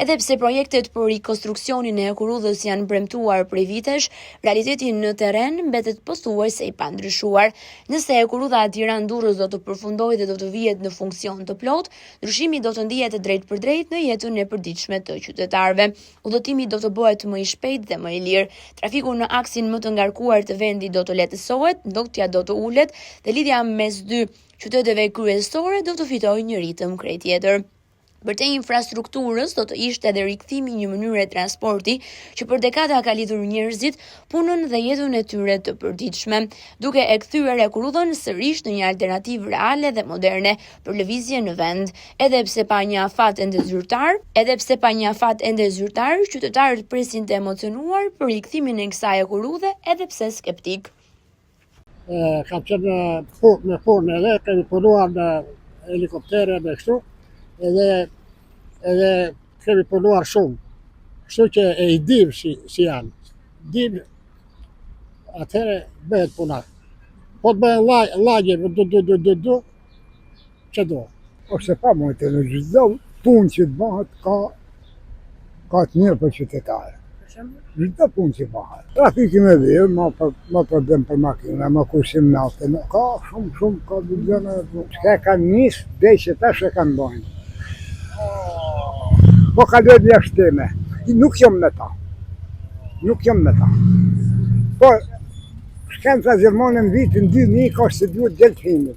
Edhe pse projektet për rikonstruksionin e Ekurudhës janë premtuar prej vitesh, realiteti në terren mbetet pothuajse i pandryshuar. Nëse Ekurudha Tiranë-Durrës do të përfundojë dhe do të vihet në funksion të plot, ndryshimi do të ndihet drejt për drejt në jetën e përditshme të qytetarëve. Udhëtimi do të bëhet më i shpejtë dhe më i lirë. Trafiku në aksin më të ngarkuar të vendit do të lehtësohet, ndoktja do të ulet dhe lidhja mes dy qyteteve kryesore do të fitojë një ritëm krejt tjetër. Për te infrastrukturës do të ishte edhe rikthimi një mënyre transporti që për dekada ka lidhur njerëzit, punën dhe jetën e tyre të përditshme, duke e kthyer Ekurudhën sërish në një alternativë reale dhe moderne për lëvizje në vend. Edhe pse pa një afat ende zyrtar, qytetarët presin të emocionuar për rikthimin e kësaj Ekurudhe, edhe pse skeptik. Kam qenë me punë edhe, kemi punuar në helikoptere me kështu, edhe kemi punuar shumë, kështu që e i dim si janë, dim atëhere bëhet puna. Po të bëhen lagje, du, që do? Ose pa mojtë në gjithdo punë që të bëhet ka të mirë për qytetarë. Gjithdo punë që bëhet. Trafiki me dhirë, ma përdem për makina, ma kursim natë, ka shumë, ka dhëgjënë, që kanë njësë, dhe që ta që kanë bojnë. Po kalojnë jashtë teme, nuk jom me ta. Po, shkenca Gjermane në vitin 2000 ka se duhet gjelë të himin.